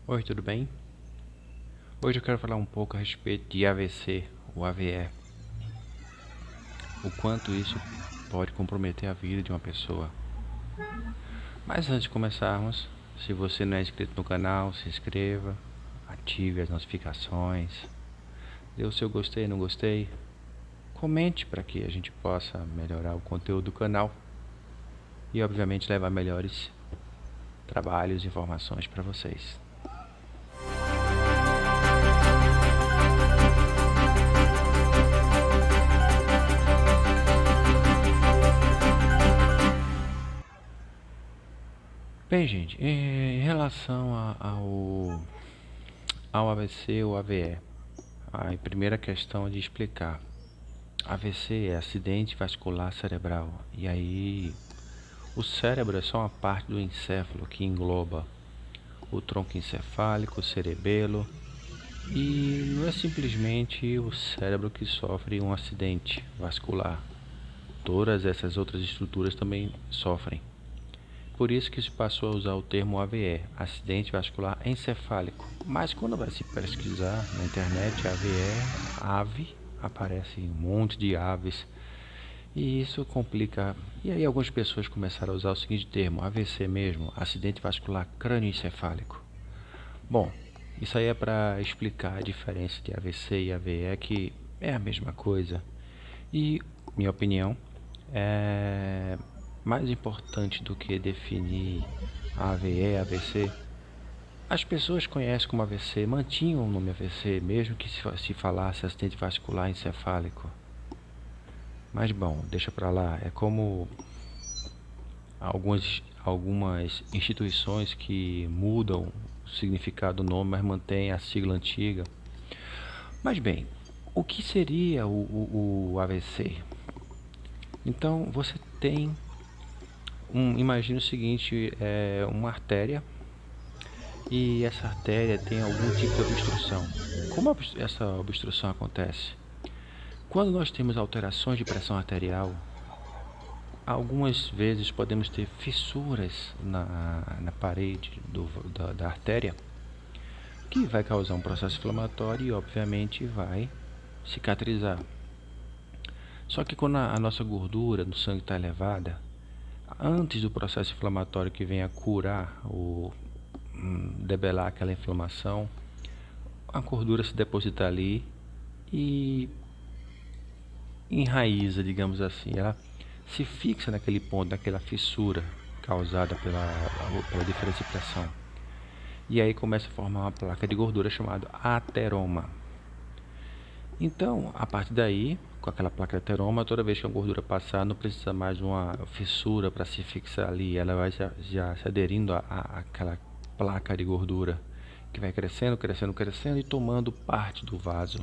Oi, tudo bem? Hoje eu quero falar um pouco a respeito de AVC, o AVE, o quanto isso pode comprometer a vida de uma pessoa. Mas antes de começarmos, se você não é inscrito no canal, se inscreva, ative as notificações, dê o seu gostei, não gostei, comente para que a gente possa melhorar o conteúdo do canal e obviamente levar melhores trabalhos e informações para vocês. Bem, gente, em relação ao AVC ou AVE, a primeira questão é de explicar. AVC é acidente vascular cerebral. E aí, o cérebro é só uma parte do encéfalo que engloba o tronco encefálico, o cerebelo. E não é simplesmente o cérebro que sofre um acidente vascular. Todas essas outras estruturas também sofrem. Por isso que se passou a usar o termo AVE, acidente vascular encefálico. Mas quando vai se pesquisar na internet, ave, aparece um monte de aves. E isso complica. E aí algumas pessoas começaram a usar o seguinte termo, AVC mesmo, acidente vascular crânioencefálico. Bom, isso aí é para explicar a diferença de AVC e AVE, que é a mesma coisa. E, minha opinião, é mais importante do que definir AVE e AVC. As pessoas conhecem como AVC, mantinham o nome AVC, mesmo que se falasse acidente vascular encefálico. Mas bom, deixa pra lá. É como algumas instituições que mudam o significado do nome, mas mantêm a sigla antiga. Mas bem, o que seria o AVC? Então você tem imagine o seguinte, uma artéria, e essa artéria tem algum tipo de obstrução. Como essa obstrução acontece? Quando nós temos alterações de pressão arterial, algumas vezes podemos ter fissuras na parede da artéria, que vai causar um processo inflamatório e obviamente vai cicatrizar. Só que quando a nossa gordura no sangue está elevada, antes do processo inflamatório que venha curar ou debelar aquela inflamação, a gordura se deposita ali e enraiza, digamos assim, ela se fixa naquele ponto, naquela fissura causada pela diferença de pressão. E aí começa a formar uma placa de gordura chamada ateroma. Então, a partir daí, com aquela placa de ateroma, toda vez que a gordura passar, não precisa mais de uma fissura para se fixar ali, ela vai já se aderindo àquela placa de gordura, que vai crescendo, crescendo, crescendo e tomando parte do vaso.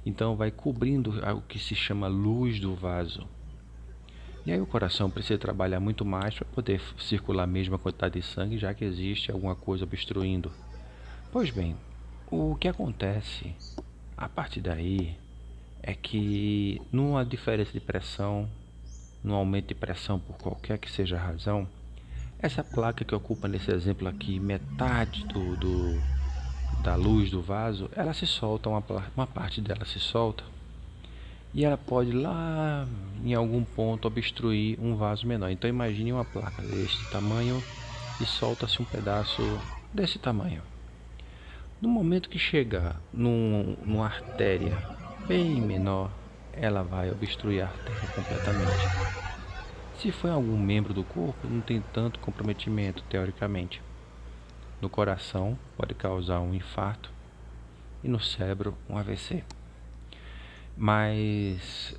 Então vai cobrindo o que se chama luz do vaso. E aí o coração precisa trabalhar muito mais para poder circular a mesma quantidade de sangue, já que existe alguma coisa obstruindo. Pois bem, o que acontece a partir daí é que numa diferença de pressão, num aumento de pressão por qualquer que seja a razão, essa placa que ocupa nesse exemplo aqui metade da luz do vaso, ela se solta, uma parte dela se solta e ela pode lá em algum ponto obstruir um vaso menor. Então imagine uma placa deste tamanho e solta-se um pedaço desse tamanho. No momento que chegar numa artéria bem menor, ela vai obstruir a artéria completamente. Se for em algum membro do corpo, não tem tanto comprometimento, teoricamente. No coração, pode causar um infarto e no cérebro, um AVC. Mas,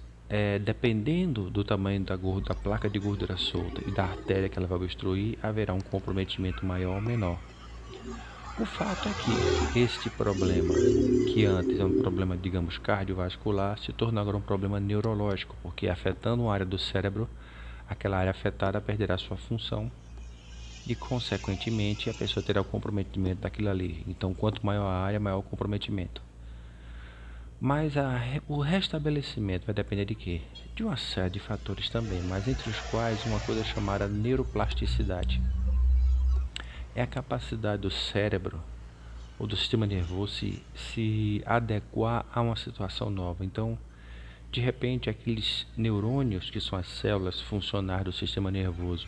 dependendo do tamanho da placa de gordura solta e da artéria que ela vai obstruir, haverá um comprometimento maior ou menor. O fato é que este problema, que antes é um problema, digamos, cardiovascular, se torna agora um problema neurológico, porque afetando uma área do cérebro, aquela área afetada perderá sua função e, consequentemente, a pessoa terá o comprometimento daquilo ali. Então, quanto maior a área, maior o comprometimento. Mas o restabelecimento vai depender de quê? De uma série de fatores também, mas entre os quais uma coisa chamada neuroplasticidade. é a capacidade do cérebro ou do sistema nervoso se adequar a uma situação nova. Então, de repente, aqueles neurônios, que são as células funcionais do sistema nervoso,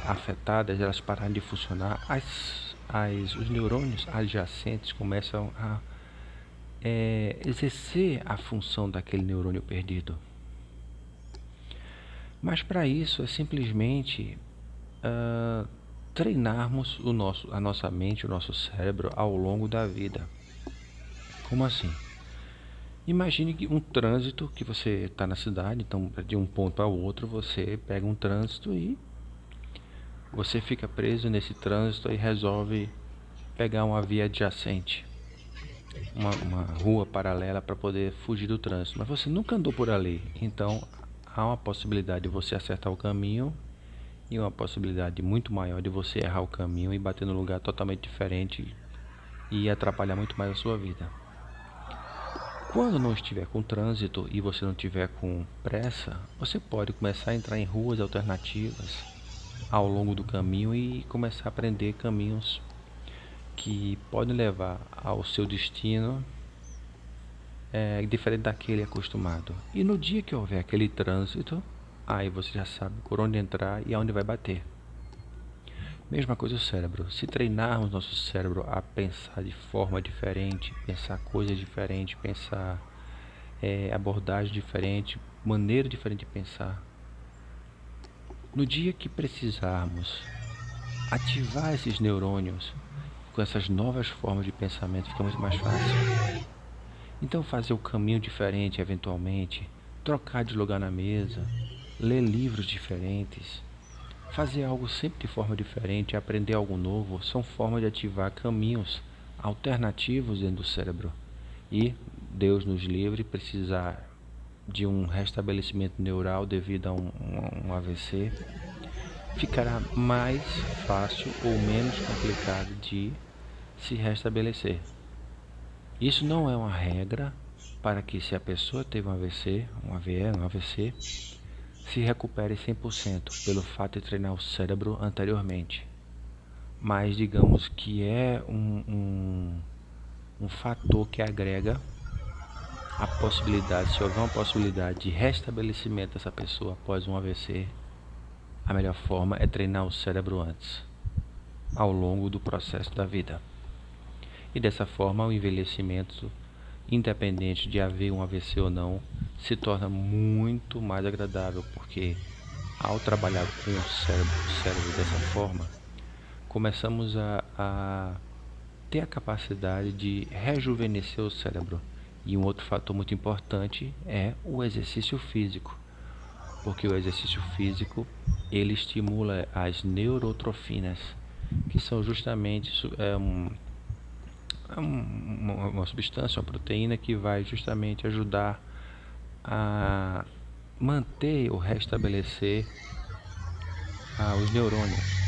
afetadas, elas pararem de funcionar, os neurônios adjacentes começam a exercer a função daquele neurônio perdido. Mas para isso é simplesmente treinarmos a nossa mente, o nosso cérebro ao longo da vida. Como assim? Imagine que um trânsito, que você está na cidade, então de um ponto para o outro você pega um trânsito e você fica preso nesse trânsito e resolve pegar uma via adjacente, uma rua paralela para poder fugir do trânsito. Mas você nunca andou por ali, então há uma possibilidade de você acertar o caminho e uma possibilidade muito maior de você errar o caminho e bater num lugar totalmente diferente e atrapalhar muito mais a sua vida. Quando não estiver com trânsito e você não estiver com pressa, você pode começar a entrar em ruas alternativas ao longo do caminho e começar a aprender caminhos que podem levar ao seu destino diferente daquele acostumado. E no dia que houver aquele trânsito, aí você já sabe por onde entrar e aonde vai bater. Mesma coisa o cérebro. Se treinarmos nosso cérebro a pensar de forma diferente, pensar coisas diferentes, pensar abordagem diferente, maneira diferente de pensar, no dia que precisarmos ativar esses neurônios com essas novas formas de pensamento, fica muito mais fácil. Então fazer o caminho diferente eventualmente, trocar de lugar na mesa, ler livros diferentes, fazer algo sempre de forma diferente, aprender algo novo, são formas de ativar caminhos alternativos dentro do cérebro. E Deus nos livre precisar de um restabelecimento neural devido a um AVC, ficará mais fácil ou menos complicado de se restabelecer. Isso não é uma regra para que, se a pessoa teve um AVC, um AVC, se recupere 100% pelo fato de treinar o cérebro anteriormente. Mas digamos que é um fator que agrega a possibilidade, se houver uma possibilidade de restabelecimento dessa pessoa após um AVC, a melhor forma é treinar o cérebro antes, ao longo do processo da vida. E dessa forma o envelhecimento, independente de haver um AVC ou não, se torna muito mais agradável, porque ao trabalhar com o cérebro dessa forma, começamos a ter a capacidade de rejuvenescer o cérebro. E um outro fator muito importante é o exercício físico, porque o exercício físico ele estimula as neurotrofinas, que são justamente uma substância, uma proteína que vai justamente ajudar a manter ou restabelecer os neurônios.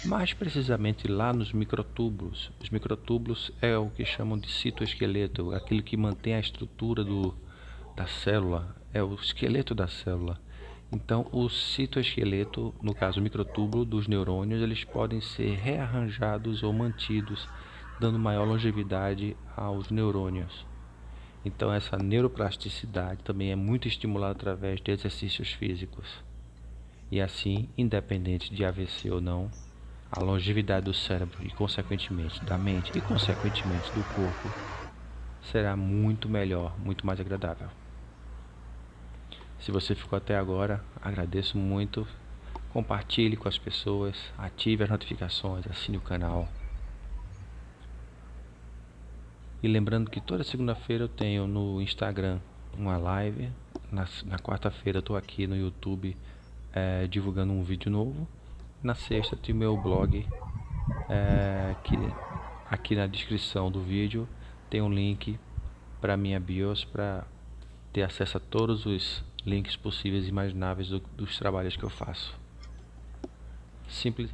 Mais precisamente lá nos microtúbulos. Os microtúbulos é o que chamam de citoesqueleto, aquilo que mantém a estrutura da célula, é o esqueleto da célula. Então o citoesqueleto, no caso o microtúbulo dos neurônios, eles podem ser rearranjados ou mantidos, dando maior longevidade aos neurônios. Então essa neuroplasticidade também é muito estimulada através de exercícios físicos. E assim, independente de AVC ou não, a longevidade do cérebro e consequentemente da mente e consequentemente do corpo será muito melhor, muito mais agradável. Se você ficou até agora, agradeço muito. Compartilhe com as pessoas, ative as notificações, assine o canal. E lembrando que toda segunda-feira eu tenho no Instagram uma live. Na quarta-feira eu estou aqui no YouTube divulgando um vídeo novo. Na sexta tem o meu blog, que aqui na descrição do vídeo tem um link para minha BIOS, para ter acesso a todos os links possíveis e imagináveis dos trabalhos que eu faço. Simples.